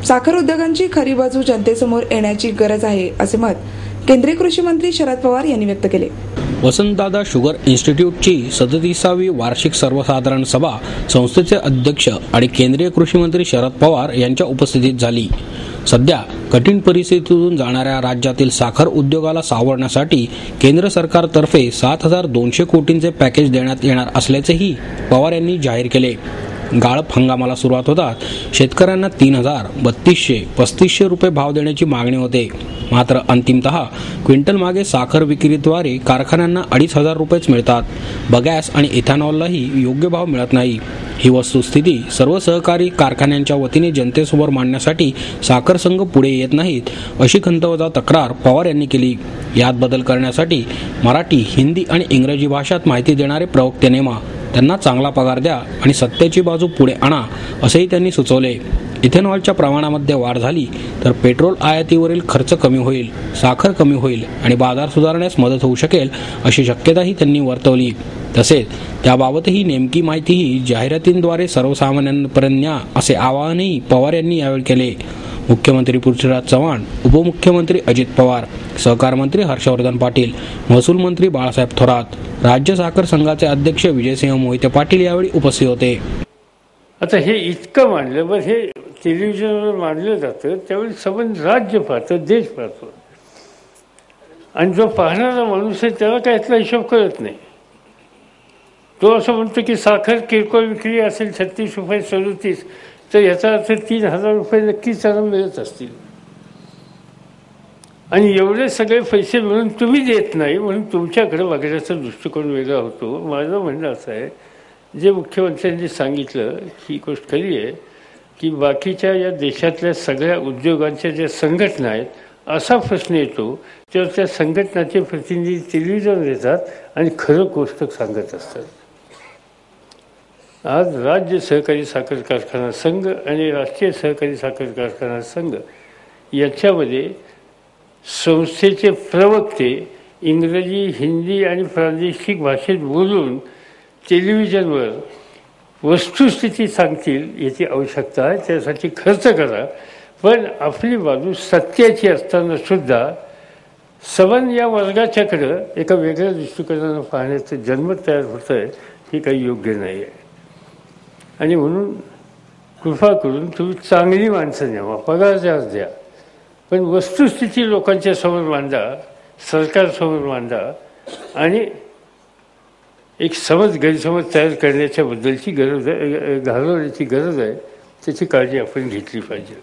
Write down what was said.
साखर उद्योगांची खरी बाजू जनतेसमोर येण्याची गरज आहे, असे मत केंद्रीय कृषी मंत्री शरद पवार यांनी व्यक्त केले। वसंतदादा शुगर इन्स्टिट्यूटची 37वी वार्षिक सर्वसाधारण सभा संस्थेचे अध्यक्ष आणि केंद्रीय कृषी मंत्री शरद पवार यांच्या उपस्थितीत झाली। सध्या कठीण परिस्थितीतून जाणाऱ्या राज्यातील साखर उद्योगाला सावरण्यासाठी केंद्र सरकारतर्फे 7,200 कोटींचे पॅकेज देण्यात येणार असल्याचेही पवार यांनी जाहीर केले। गाळप हंगामाला सुरुवात होतात शेतकऱ्यांना 3,000, 3,200, 3,500 रुपये भाव देण्याची मागणी होते। मात्र अंतिमतः क्विंटल मागे साखर विक्रीद्वारे कारखान्यांना 2,500 रुपयेच मिळतात। बगॅस आणि इथेनॉललाही योग्य भाव मिळत नाही। ही वस्तुस्थिती सर्व सहकारी कारखान्यांच्या वतीने जनतेसमोर मांडण्यासाठी साखर संघ पुढे येत नाहीत, अशी खंतवजा तक्रार पवार यांनी केली। यात बदल करण्यासाठी मराठी, हिंदी आणि इंग्रजी भाषात माहिती देणारे प्रवक्ते नेमा, त्यांना चांगला पगार द्या आणि सत्याची बाजू पुढे आणा, असेही त्यांनी सुचवले। इथेनॉलच्या प्रमाणामध्ये वाढ झाली तर पेट्रोल आयातीवरील खर्च कमी होईल, साखर कमी होईल आणि बाजार सुधारण्यास मदत होऊ शकेल, अशी शक्यताही त्यांनी वर्तवली। तसेच त्याबाबतही नेमकी माहितीही जाहिरातींद्वारे सर्वसामान्यांपर्यंत न्या, असे आवाहनही पवार यांनी यावेळी केले। मुख्यमंत्री पृथ्वीराज चव्हाण, उपमुख्यमंत्री अजित पवार, सहकार मंत्री हर्षवर्धन पाटील, महसूल मंत्री बाळासाहेब थोरात, राज्य साखर संघाचे अध्यक्ष विजयसिंह मोहिते पाटील यावेळी उपस्थित होते। आता हे इतकं मांडलं, बरं हे टेलिव्हिजनवर मांडलं जातं त्यावेळी संबंध राज्य पाहतं, देश पाहतो, आणि जो पाहणारा माणूस आहे त्याला काय यातला हिशोब कळत नाही। तो असं म्हणतो की साखर किरकोळ विक्री असेल 36 रुपये 37, तर याचा अर्थ 3,000 रुपये नक्कीच त्याला मिळत असतील, आणि एवढे सगळे पैसे मिळून तुम्ही देत नाही म्हणून तुमच्याकडे बघण्याचा दृष्टिकोन वेगळा होतो। माझं म्हणणं असं आहे, जे मुख्यमंत्र्यांनी सांगितलं ही गोष्ट खरी आहे की बाकीच्या या देशातल्या सगळ्या उद्योगांच्या ज्या संघटना आहेत, असा प्रश्न येतो तेव्हा त्या संघटनाचे प्रतिनिधी टेलिव्हिजन देतात आणि खरं गोष्ट सांगत असतात। आज राज्य सहकारी साखर कारखाना संघ आणि राष्ट्रीय सहकारी साखर कारखाना संघ याच्यामध्ये संस्थेचे प्रवक्ते इंग्रजी, हिंदी आणि प्रादेशिक भाषेत बोलून टेलिव्हिजनवर वस्तुस्थिती सांगतील याची आवश्यकता आहे, त्यासाठी खर्च करा, पण आपली बाजू सत्याची असताना सुद्धा सवन या वर्गाच्याकडं एका वेगळ्या दृष्टिकोनानं पाहण्याचं जन्म तयार होतं आहे, हे काही योग्य नाही आहे। आणि म्हणून कृपा करून तुम्ही चांगली माणसं न्यावा, पगार जास्त द्या, पण वस्तुस्थिती लोकांच्या समोर मांडा, सरकारसमोर मांडा, आणि एक गैरसमज तयार करण्याच्या बद्दलची गरज आहे, घालवण्याची गरज आहे, त्याची काळजी आपण घेतली पाहिजे।